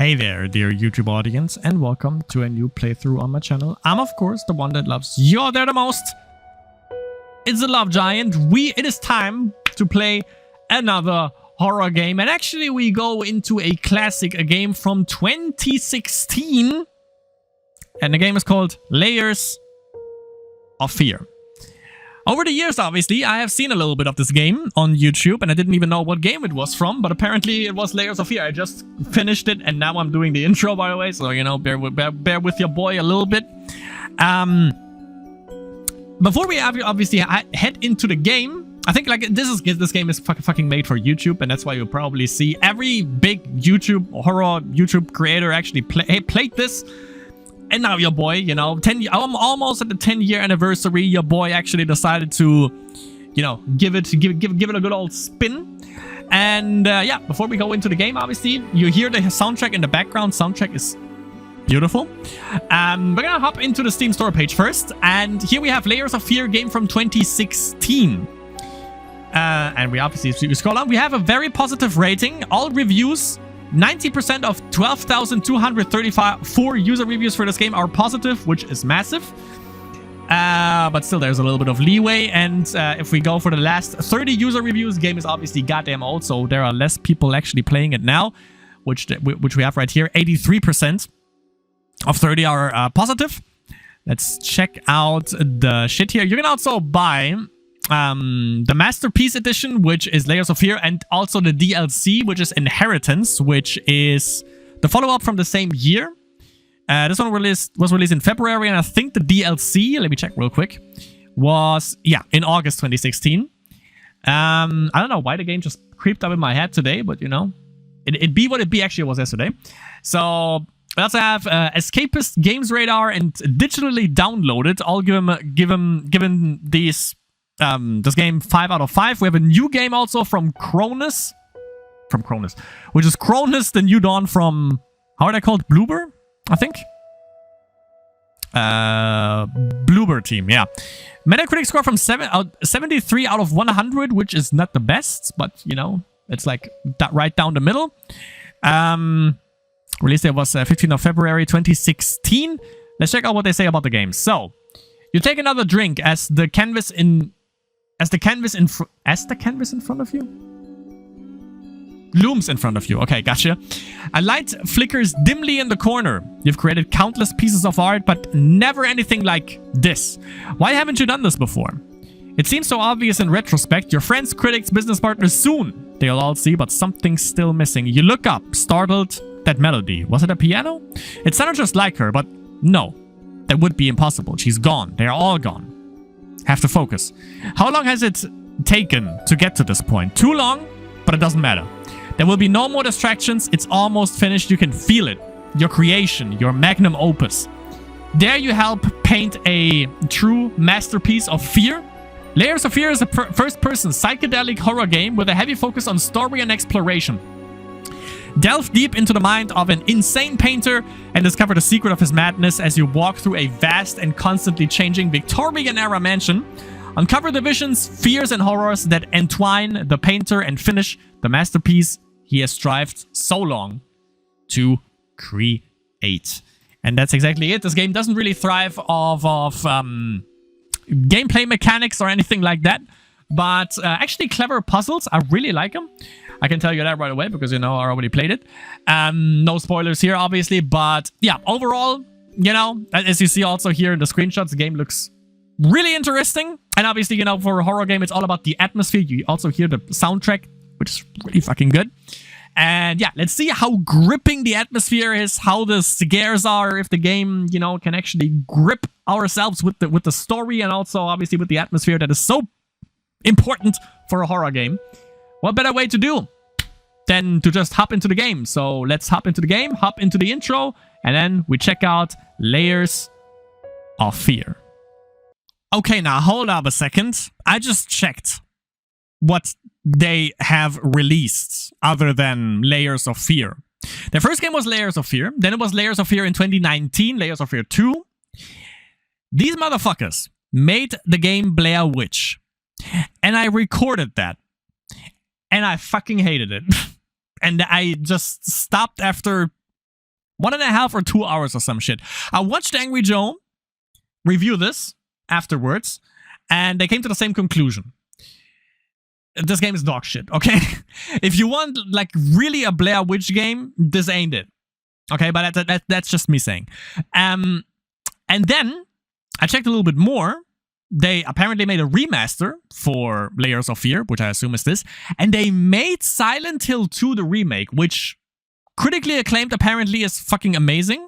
Hey there, dear YouTube audience, and welcome to a new playthrough on my channel. I'm, of course, the one that loves you out there the most. It's the Love Giant. It is time to play another horror game. And actually, we go into a classic, a game from 2016. And the game is called Layers of Fear. Over the years, obviously, I have seen a little bit of this game on YouTube, and I didn't even know what game it was from, but apparently it was Layers of Fear. I just finished it, and now I'm doing the intro, by the way, so, you know, bear with your boy a little bit. Before we obviously head into the game, I think, like, this game is fucking made for YouTube, and that's why you'll probably see every big horror YouTube creator actually played this. And now your boy, you know, almost at the 10-year anniversary, your boy actually decided to, you know, give it a good old spin. And yeah, before we go into the game, obviously, you hear the soundtrack in the background. Soundtrack is beautiful. We're gonna hop into the Steam store page first. And here we have Layers of Fear, game from 2016. And we obviously, we scroll down. We have a very positive rating. All reviews, 90% of 12,234 user reviews for this game are positive, which is massive. But still, there's a little bit of leeway. And if we go for the last 30 user reviews, the game is obviously goddamn old, so there are less people actually playing it now, which we have right here. 83% of 30 are positive. Let's check out the shit here. You can also buy the Masterpiece Edition, which is Layers of Fear, and also the DLC, which is Inheritance, which is the follow-up from the same year. This one was released in February, and I think the DLC, let me check real quick, was, yeah, in August 2016. I don't know why the game just creeped up in my head today, but, you know, it be what it be. Actually, it was yesterday. So we also have Escapist, Games Radar, and digitally downloaded. I'll given these this game 5 out of 5. We have a new game also from Cronus, which is Cronus the New Dawn from, how are they called? Bloober, I think. Bloober team, yeah. Metacritic score from 73 out of 100, which is not the best, but, you know, it's like right down the middle. Release date was 15th of February 2016. Let's check out what they say about the game. So, you take another drink as the canvas in front of you? Looms in front of you. Okay, gotcha. A light flickers dimly in the corner. You've created countless pieces of art, but never anything like this. Why haven't you done this before? It seems so obvious in retrospect. Your friends, critics, business partners, soon they'll all see, but something's still missing. You look up, startled. That melody. Was it a piano? It sounded just like her, but no. That would be impossible. She's gone. They're all gone. Have to focus. How long has it taken to get to this point? Too long, but it doesn't matter. There will be no more distractions. It's almost finished. You can feel it. Your creation, your magnum opus. Dare you help paint a true masterpiece of fear? Layers of Fear is a first-person psychedelic horror game with a heavy focus on story and exploration. Delve deep into the mind of an insane painter and discover the secret of his madness as you walk through a vast and constantly changing Victorian-era mansion. Uncover the visions, fears, and horrors that entwine the painter and finish the masterpiece he has strived so long to create. And that's exactly it. This game doesn't really thrive off of gameplay mechanics or anything like that, but actually clever puzzles. I really like them. I can tell you that right away because, you know, I already played it. No spoilers here, obviously. But, yeah, overall, you know, as you see also here in the screenshots, the game looks really interesting. And obviously, you know, for a horror game, it's all about the atmosphere. You also hear the soundtrack, which is really fucking good. And, yeah, let's see how gripping the atmosphere is, how the scares are, if the game, you know, can actually grip ourselves with the story and also, obviously, with the atmosphere that is so important for a horror game. What better way to do than to just hop into the game? So let's hop into the game, hop into the intro, and then we check out Layers of Fear. Okay, now hold up a second. I just checked what they have released other than Layers of Fear. Their first game was Layers of Fear. Then it was Layers of Fear in 2019, Layers of Fear 2. These motherfuckers made the game Blair Witch. And I recorded that. And I fucking hated it. And I just stopped after 1.5 or 2 hours or some shit. I watched Angry Joe review this afterwards, and they came to the same conclusion. This game is dog shit, okay? If you want, like, really a Blair Witch game, this ain't it. Okay, but that's just me saying. And then, I checked a little bit more. They apparently made a remaster for Layers of Fear, which I assume is this, and they made Silent Hill 2 the remake, which critically acclaimed apparently is fucking amazing.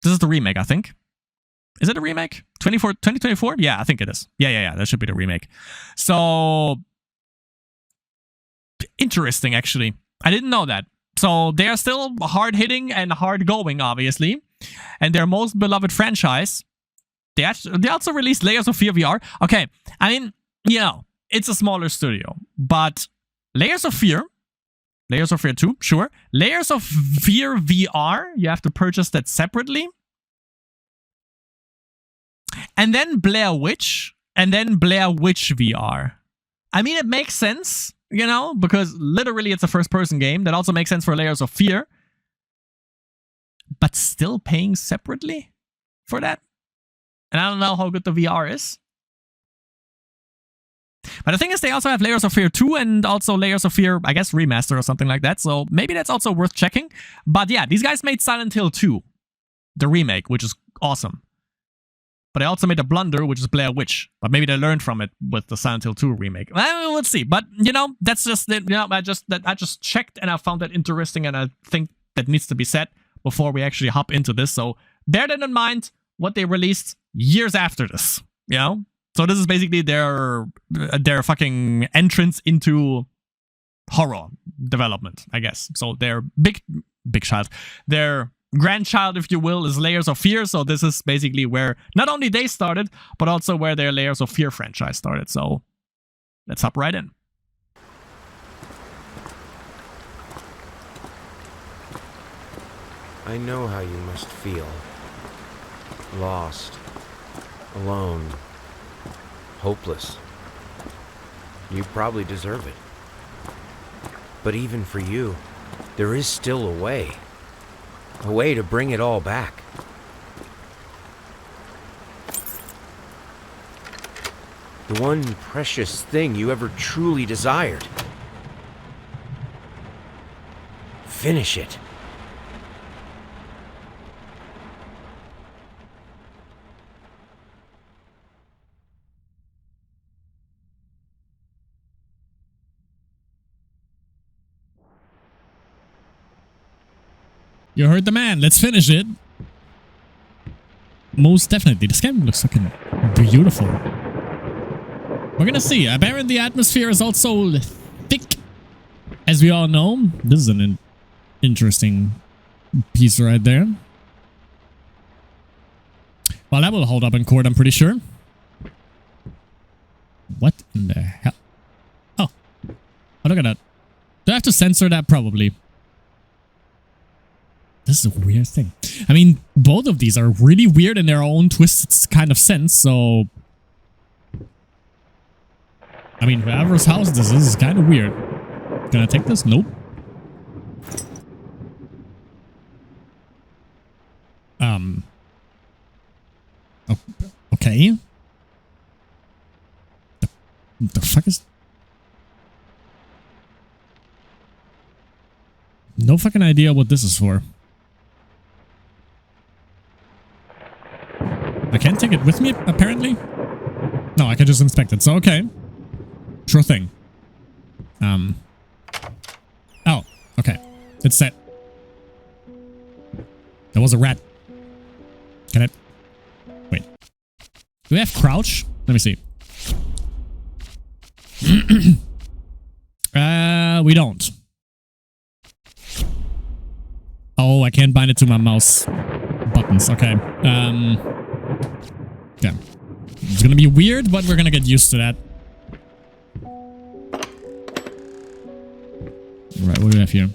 This is the remake, I think. Is it a remake? 2024? Yeah, I think it is. Yeah. That should be the remake. So, interesting, actually. I didn't know that. So, they are still hard-hitting and hard-going, obviously. And their most beloved franchise. They also released Layers of Fear VR. Okay, I mean, you know, it's a smaller studio. But Layers of Fear 2, sure. Layers of Fear VR, you have to purchase that separately. And then Blair Witch, and then Blair Witch VR. I mean, it makes sense, you know, because literally it's a first-person game. That also makes sense for Layers of Fear. But still paying separately for that? And I don't know how good the VR is. But the thing is, they also have Layers of Fear 2 and also Layers of Fear, I guess, Remaster or something like that. So maybe that's also worth checking. But yeah, these guys made Silent Hill 2, the remake, which is awesome. But they also made a blunder, which is Blair Witch. But maybe they learned from it with the Silent Hill 2 remake. Well, let's see. But, you know, that's just it. You know, I just checked and I found that interesting, and I think that needs to be said before we actually hop into this. So bear that in mind, what they released years after this, you know? So this is basically their fucking entrance into horror development, I guess. So their big child, their grandchild, if you will, is Layers of Fear. So this is basically where not only they started, but also where their Layers of Fear franchise started. So let's hop right in. I know how you must feel. Lost. Alone. Hopeless. You probably deserve it. But even for you, there is still a way. A way to bring it all back. The one precious thing you ever truly desired. Finish it. You heard the man. Let's finish it. Most definitely. This game looks fucking beautiful. We're gonna see. Apparently the atmosphere is also thick. As we all know. This is an interesting piece right there. Well, that will hold up in court, I'm pretty sure. What in the hell? Oh, look at that. Do I have to censor that? Probably. This is a weird thing. I mean, both of these are really weird in their own twisted kind of sense, so... I mean, whoever's house this is kind of weird. Can I take this? Nope. Okay. The fuck is... No fucking idea what this is for. I can't take it with me, apparently? No, I can just inspect it, so okay. Sure thing. Oh, okay. It's set. There was a rat. Can I... Wait. Do we have crouch? Let me see. We don't. Oh, I can't bind it to my mouse buttons. Okay. Yeah. It's gonna be weird, but we're gonna get used to that. Alright, what do we have here?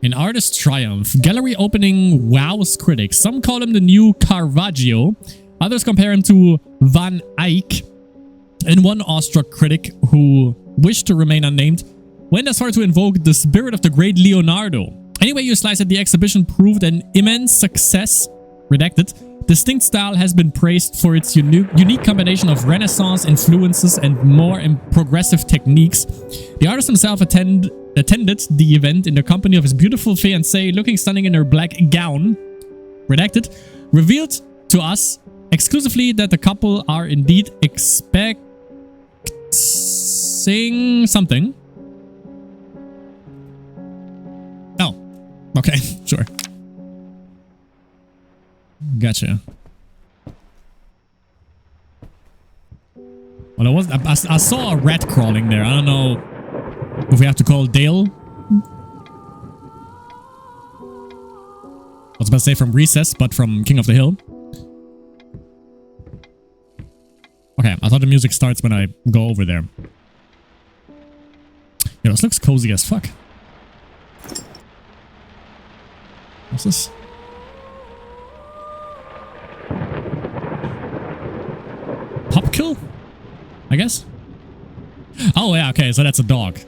An artist's triumph. Gallery opening wows critics. Some call him the new Caravaggio. Others compare him to Van Eyck. And one awestruck critic, who wished to remain unnamed, went as far to invoke the spirit of the great Leonardo. Anyway you slice it, the exhibition proved an immense success. Redacted. Distinct style has been praised for its unique combination of Renaissance influences and more progressive techniques. The artist himself attended the event in the company of his beautiful fiancée, looking stunning in her black gown. Redacted. Revealed to us exclusively that the couple are indeed expecting something. Oh, okay, sure. Gotcha. Well, I saw a rat crawling there. I don't know if we have to call Dale. I was about to say from Recess, but from King of the Hill. Okay, I thought the music starts when I go over there. Yeah, this looks cozy as fuck. What's this? Pop kill? I guess? Oh, yeah, okay, so that's a dog.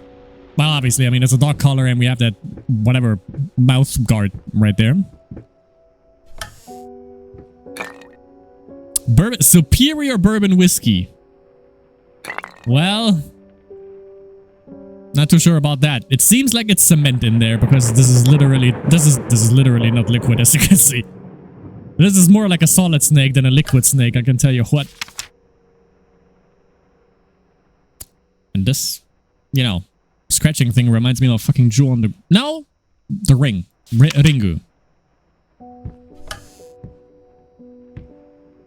Well, obviously, I mean, it's a dog collar and we have that whatever mouth guard right there. Superior bourbon whiskey. Well, not too sure about that. It seems like it's cement in there because this is literally not liquid, as you can see. This is more like a solid snake than a liquid snake, I can tell you what. And this, you know, scratching thing reminds me of a fucking jewel on the... No! The ring. Ringu.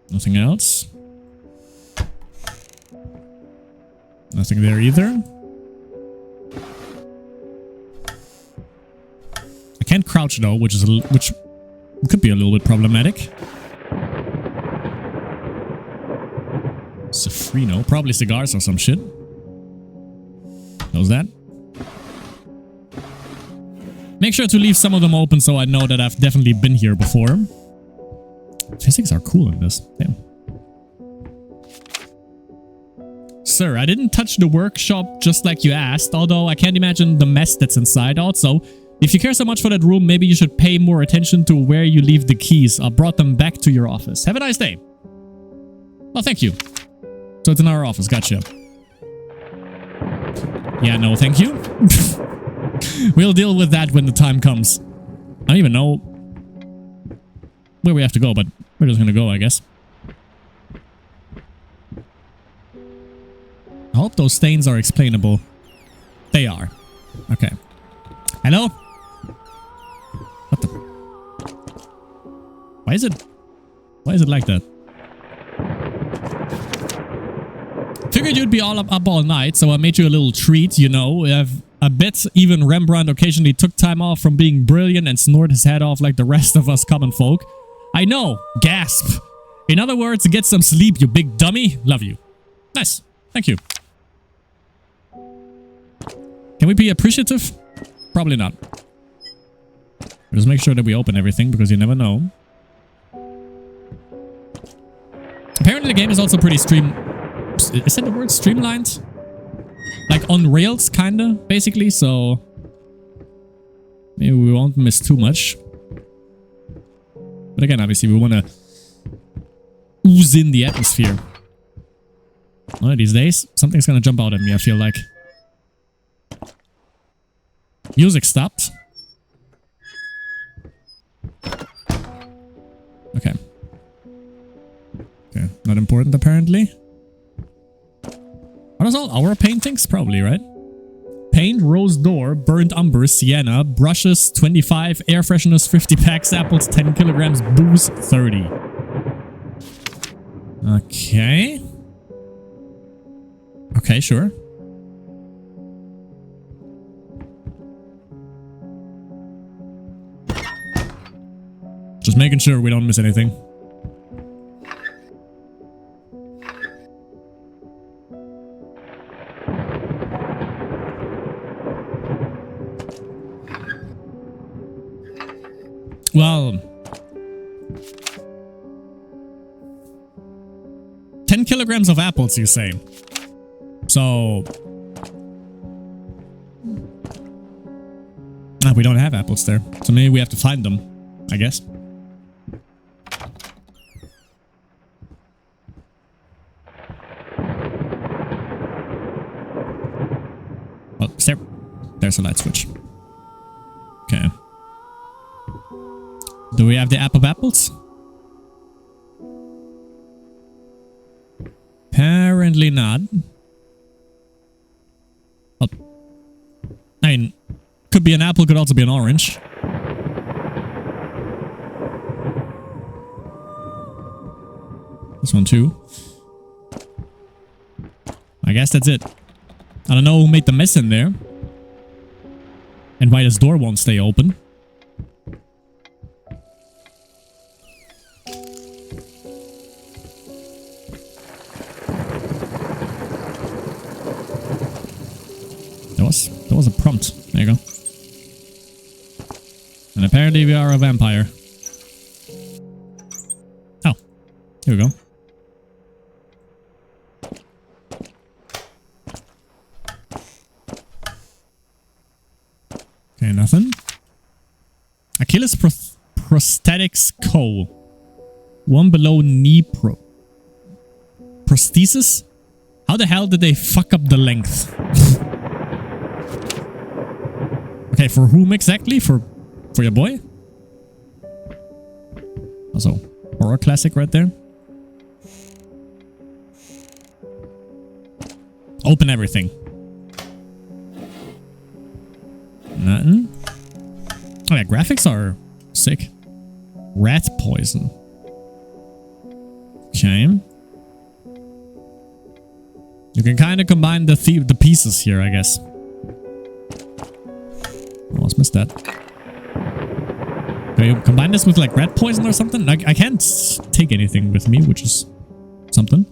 Nothing else. Nothing there either. I can't crouch though, which could be a little bit problematic. Sofrino, probably cigars or some shit. Knows that. Make sure to leave some of them open so I know that I've definitely been here before. Physics are cool in this. Damn. Sir, I didn't touch the workshop just like you asked, although I can't imagine the mess that's inside. Also, if you care so much for that room, maybe you should pay more attention to where you leave the keys. I brought them back to your office. Have a nice day. Oh, thank you. So it's in our office. Gotcha. Yeah, no, thank you. We'll deal with that when the time comes. I don't even know where we have to go, but we're just gonna go, I guess. I hope those stains are explainable. They are. Okay. Hello? What the? Why is it like that? Figured you'd be all up all night, so I made you a little treat, you know. I bet even Rembrandt occasionally took time off from being brilliant and snored his head off like the rest of us common folk. I know. Gasp. In other words, get some sleep, you big dummy. Love you. Nice. Thank you. Can we be appreciative? Probably not. Just make sure that we open everything because you never know. Apparently the game is also pretty is that the word streamlined? Like on rails, kinda, basically, so maybe we won't miss too much. But again, obviously, we want to ooze in the atmosphere. One of these days, something's gonna jump out at me, I feel like. Music stopped. Okay. Okay, not important apparently. Are those all our paintings? Probably, right? Paint, rose door, burnt umber, sienna, brushes 25, air fresheners 50 packs, apples 10 kilograms, booze 30. Okay. Okay, sure. Just making sure we don't miss anything. Well, 10 kilograms of apples, you say? So, Ah, we don't have apples there. So maybe we have to find them, I guess. Oh, there's a light switch. Okay. Do we have the app of apples? Apparently not. Well, I mean, could be an apple, could also be an orange. This one too. I guess that's it. I don't know who made the mess in there. And why this door won't stay open. There was a prompt. There you go. And apparently we are a vampire. Oh. Here we go. Okay, nothing. Achilles Prosthetics Co. One below knee prosthesis? How the hell did they fuck up the length? Okay, for whom exactly? For your boy? Also, horror classic right there. Open everything. Nothing. Oh yeah, graphics are sick. Rat poison. Okay. You can kind of combine the pieces here, I guess. Almost missed that. Can you combine this with like rat poison or something? Like I can't take anything with me, which is something.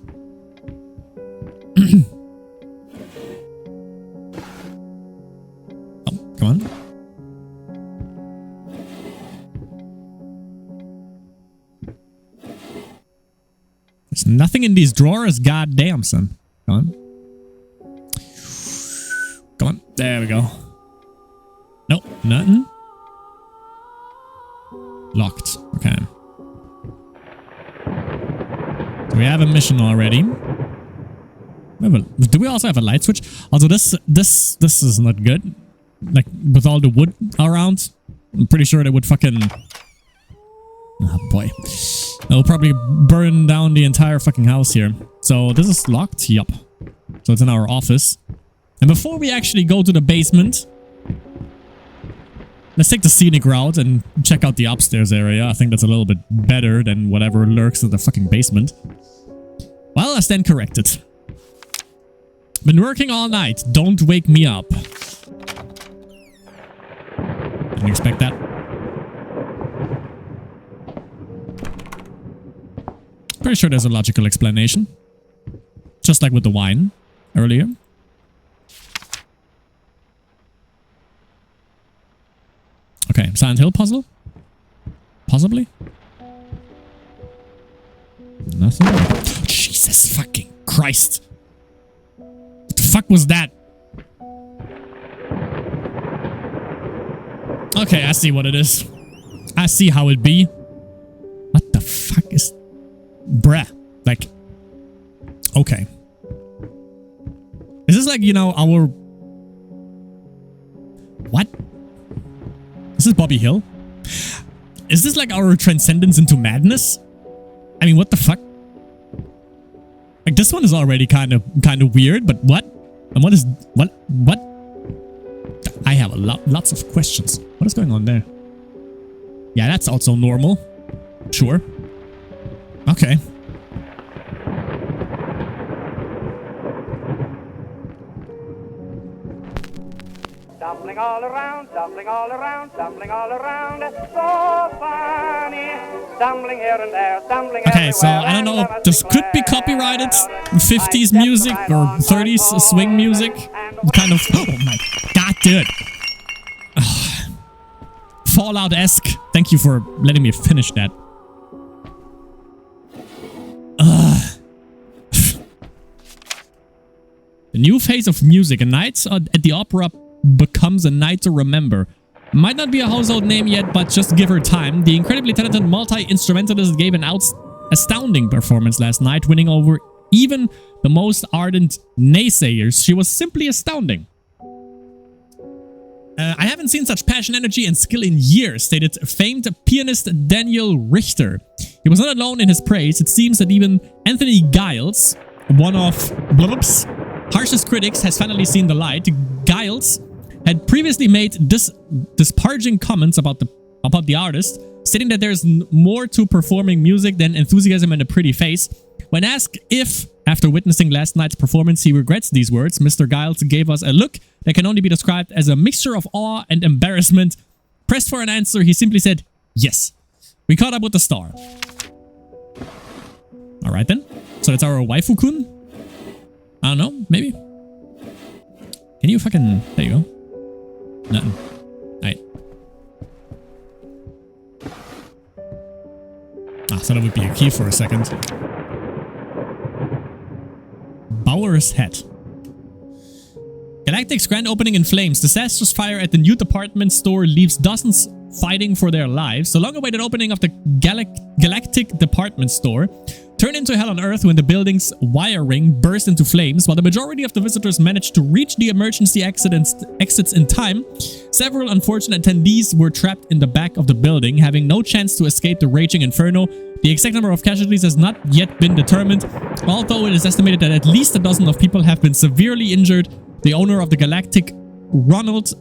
Oh, come on. There's nothing in these drawers, goddamn, son. Come on. Come on. There we go. Nope, nothing. Locked. Okay. Do we have a mission already? Do we also have a light switch? Also, this is not good. Like, with all the wood around, I'm pretty sure they would fucking... Oh boy. They'll probably burn down the entire fucking house here. So, this is locked? Yup. So, it's in our office. And before we actually go to the basement... Let's take the scenic route and check out the upstairs area. I think that's a little bit better than whatever lurks in the fucking basement. Well, I stand corrected. Been working all night. Don't wake me up. Didn't expect that. Pretty sure there's a logical explanation. Just like with the wine earlier. Okay, Silent Hill puzzle? Possibly? Nothing? Jesus fucking Christ. What the fuck was that? Okay, I see what it is. I see how it be. What the fuck is... Bruh. Like... Okay. Is this like, you know, our... What? This is Bobby Hill? Is this like our transcendence into madness? I mean, what the fuck? Like, this one is already kind of weird, but what? And what is... What? I have lots of questions. What is going on there? Yeah, that's also normal. Sure. Okay. Stumbling all around, stumbling all around, stumbling all around. So funny. Stumbling here and there, stumbling okay, so I don't know if this could be copyrighted 50s music or 30s swing music. Kind of... Oh my god, dude. Fallout-esque. Thank you for letting me finish that. The new phase of music. A night at the opera becomes a night to remember. Might not be a household name yet, but just give her time. The incredibly talented multi-instrumentalist gave an astounding performance last night, winning over even the most ardent naysayers. She was simply astounding. I haven't seen such passion, energy, and skill in years, stated famed pianist Daniel Richter. He was not alone in his praise. It seems that even Anthony Giles, one of Blub's harshest critics, has finally seen the light. Giles had previously made disparaging comments about the artist, stating that there's more to performing music than enthusiasm and a pretty face. When asked if, after witnessing last night's performance, he regrets these words, Mr. Giles gave us a look that can only be described as a mixture of awe and embarrassment. Pressed for an answer, he simply said, yes. We caught up with the star. Alright then. So that's our waifu-kun? I don't know, maybe. Can you fucking... There you go. Nothing. Alright. I thought it would be a key for a second. Bauer's Hat. Galactic's grand opening in flames. Disastrous fire at the new department store leaves dozens fighting for their lives. The long-awaited opening of the Galactic department store turned into hell on Earth when the building's wiring burst into flames. While the majority of the visitors managed to reach the emergency exits in time, several unfortunate attendees were trapped in the back of the building, having no chance to escape the raging inferno. The exact number of casualties has not yet been determined, although it is estimated that at least a dozen of people have been severely injured. The owner of the Galactic, Ronald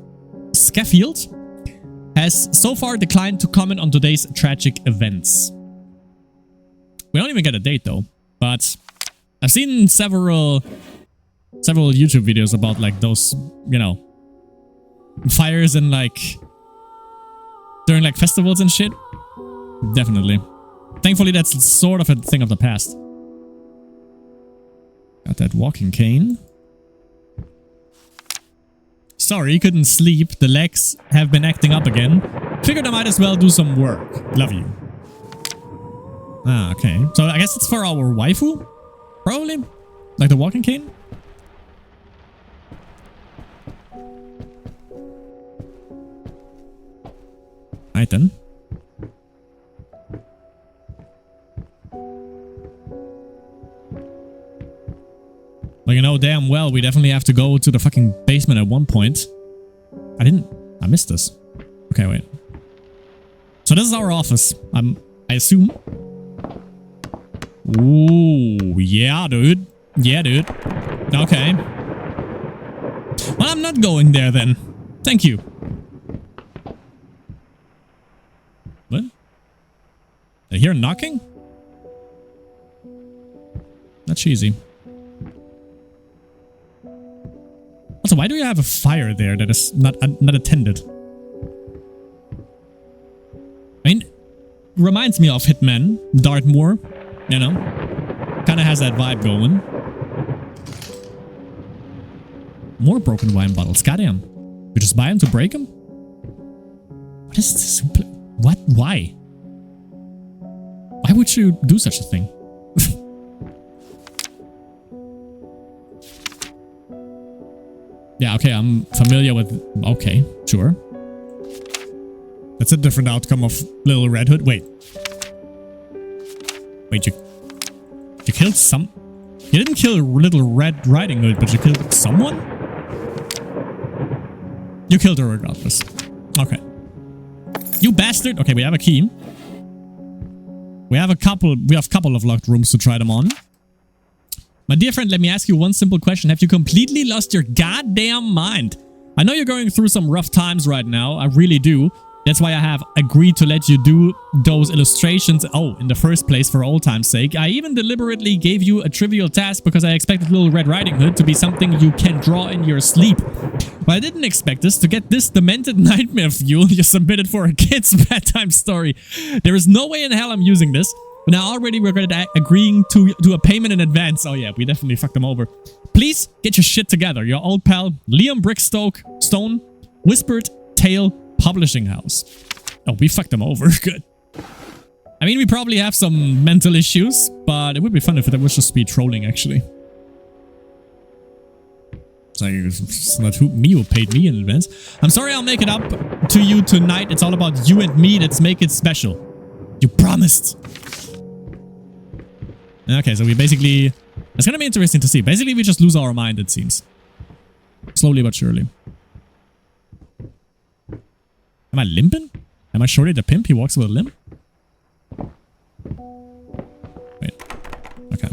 Scaffield, has so far declined to comment on today's tragic events. We don't even get a date though, but I've seen several YouTube videos about like those, you know, fires and like during like festivals and shit. Definitely. Thankfully, that's sort of a thing of the past. Got that walking cane. Sorry, couldn't sleep. The legs have been acting up again. Figured I might as well do some work. Love you. Ah, okay. So I guess it's for our waifu? Probably? Like the walking cane? Alright then. Like, you know damn well we definitely have to go to the fucking basement at one point. I missed this. Okay, wait. So this is our office. I assume. Ooh, yeah, dude. Yeah, dude. Okay. Well, I'm not going there then. Thank you. What? I hear knocking? That's cheesy. Also, why do you have a fire there that is not attended? I mean, reminds me of Hitman, Dartmoor, you know? Kinda has that vibe going. More broken wine bottles, goddamn. You just buy them to break them? What is this? What? Why? Why would you do such a thing? Yeah, okay, I'm familiar with... Okay, sure. That's a different outcome of Little Red Hood. Wait. Wait, you killed some... You didn't kill Little Red Riding Hood, but you killed someone? You killed her regardless. Okay. You bastard! Okay, we have a key. We have a couple of locked rooms to try them on. My dear friend, let me ask you one simple question. Have you completely lost your goddamn mind? I know you're going through some rough times right now. I really do. That's why I have agreed to let you do those illustrations. Oh, in the first place, for old time's sake. I even deliberately gave you a trivial task because I expected Little Red Riding Hood to be something you can draw in your sleep. But I didn't expect this. To get this demented nightmare fuel you submitted for a kid's bedtime story. There is no way in hell I'm using this. But now already regretted agreeing to a payment in advance. Oh yeah, we definitely fucked them over. Please get your shit together. Your old pal, Liam Brickstone, Whispered Tale Publishing House. Oh, we fucked them over. Good. I mean, we probably have some mental issues, but it would be fun if it was just speed trolling, actually. It's not me who paid me in advance. I'm sorry, I'll make it up to you tonight. It's all about you and me. Let's make it special. You promised. Okay, so we basically... It's gonna be interesting to see. Basically, we just lose our mind, it seems. Slowly but surely. Am I limping? Am I Shorty the pimp? He walks with a limp? Wait. Okay.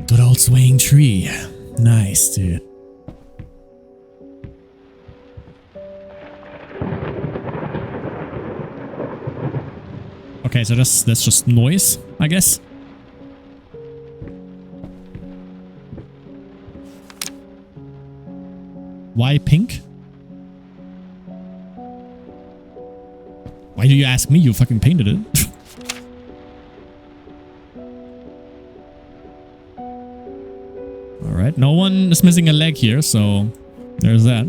Good old swaying tree. Nice, dude. Okay, so that's just noise, I guess. Why pink? Why do you ask me? You fucking painted it. Alright, no one is missing a leg here, so there's that.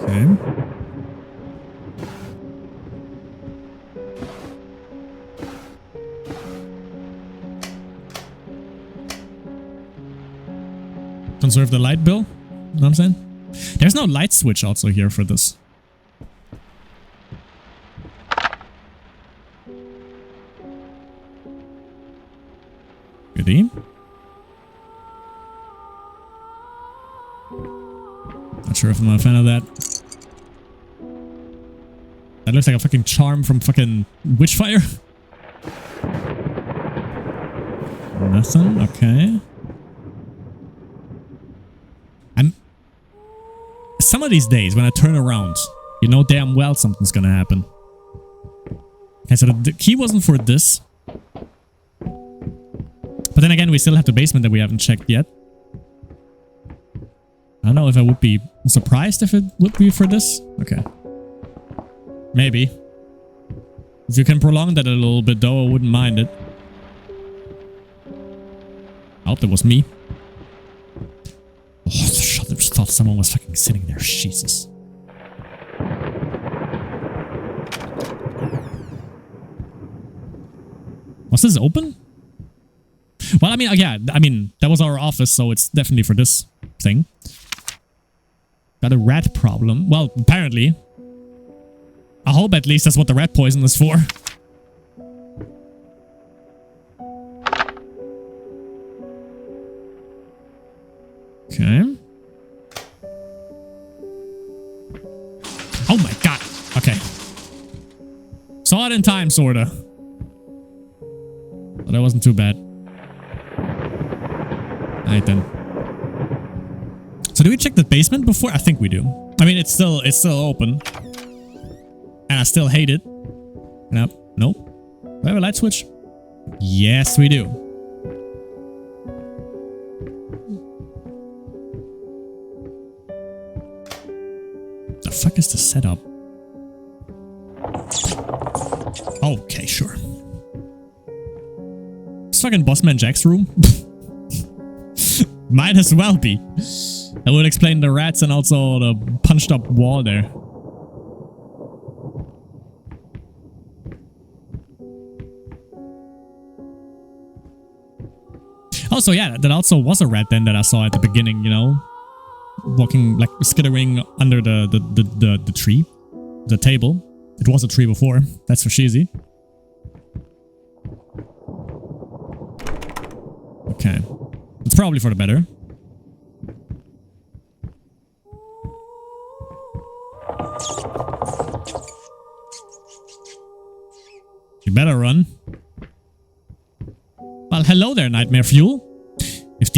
Okay. Conserve the light bill. You know what I'm saying? There's no light switch also here for this. Goodie. Not sure if I'm a fan of that. That looks like a fucking charm from fucking Witchfire. Nothing. Okay. Some of these days, when I turn around, you know damn well something's gonna happen. Okay, so the key wasn't for this. But then again, we still have the basement that we haven't checked yet. I don't know if I would be surprised if it would be for this. Okay. Maybe. If you can prolong that a little bit though, I wouldn't mind it. I hope that was me. Oh, shit, I just thought someone was fucking sitting there. Jesus. Was this open? Well, I mean, yeah, that was our office, so it's definitely for this thing. Got a rat problem. Well, apparently. I hope at least that's what the rat poison is for. Okay. Oh my god. Okay. Saw it in time, sorta. But that wasn't too bad. Alright then. So do we check the basement before? I think we do. I mean, it's still open. And I still hate it. Nope. Nope. Do I have a light switch? Yes, we do. The fuck is the setup? Okay, sure. It's fucking Bossman Jack's room. Might as well be. That would explain the rats and also the punched up wall there. Also, yeah, that also was a rat then that I saw at the beginning, you know? Walking, like, skittering under the tree. The table. It was a tree before. That's for cheesy. Okay. It's probably for the better. You better run. Well, hello there, Nightmare Fuel. If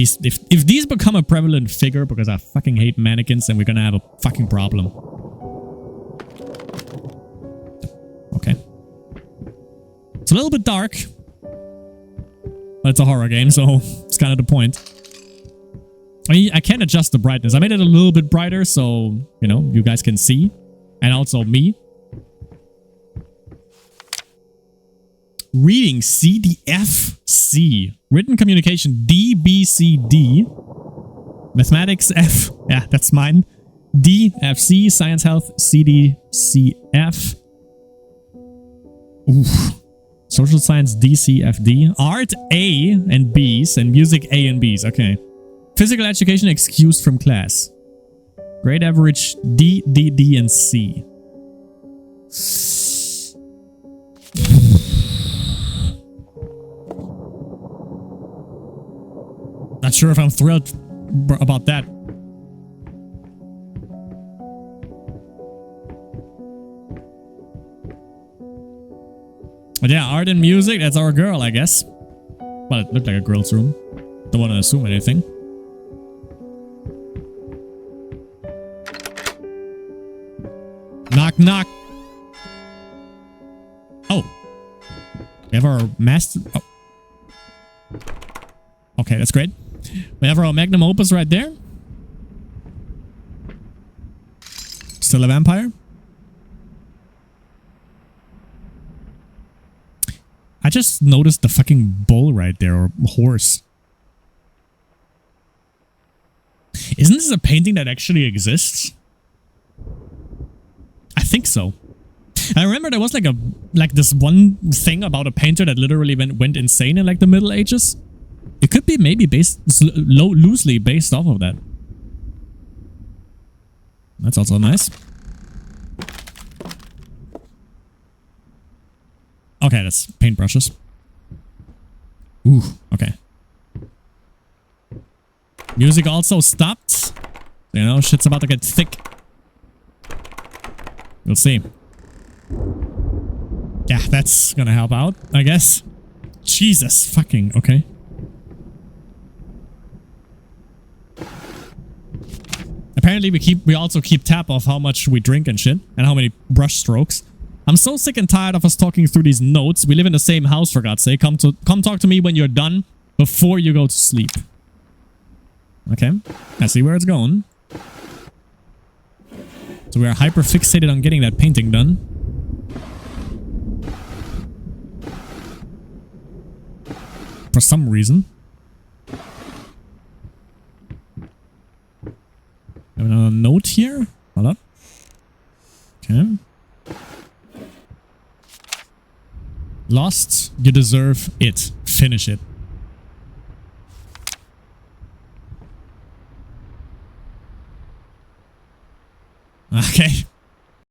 these become a prevalent figure, because I fucking hate mannequins, then we're gonna have a fucking problem. Okay. It's a little bit dark. But it's a horror game, so it's kind of the point. I mean, I can adjust the brightness. I made it a little bit brighter, so, you know, you guys can see. And also me. Reading CDFC. Written communication DBCD. Mathematics F. Yeah, that's mine. DFC. Science Health CDCF. Oof. Social science D, C, F, D. Art A and B's and music A and B's. Okay. Physical education excused from class. Grade average D, D, D, and C. Not sure if I'm thrilled about that. But yeah, art and music, that's our girl, I guess. Well, it looked like a girl's room. Don't want to assume anything. Knock, knock. Oh. We have our master... Oh. Okay, that's great. We have our magnum opus right there. Still a vampire. I just noticed the fucking bull right there, or horse. Isn't this a painting that actually exists? I think so. I remember there was like this one thing about a painter that literally went insane in like the Middle Ages. It could be maybe based loosely based off of that. That's also nice. Okay, that's paintbrushes. Ooh, okay. Music also stopped. You know, shit's about to get thick. We'll see. Yeah, that's gonna help out, I guess. Jesus fucking, okay. Apparently we also keep tab of how much we drink and shit, and how many brush strokes. I'm so sick and tired of us talking through these notes. We live in the same house, for God's sake. Come talk to me when you're done, before you go to sleep. Okay, I see where it's going. So we are hyper fixated on getting that painting done. For some reason. Have another note here. Hold up. Okay. Lost, you deserve it. Finish it. Okay.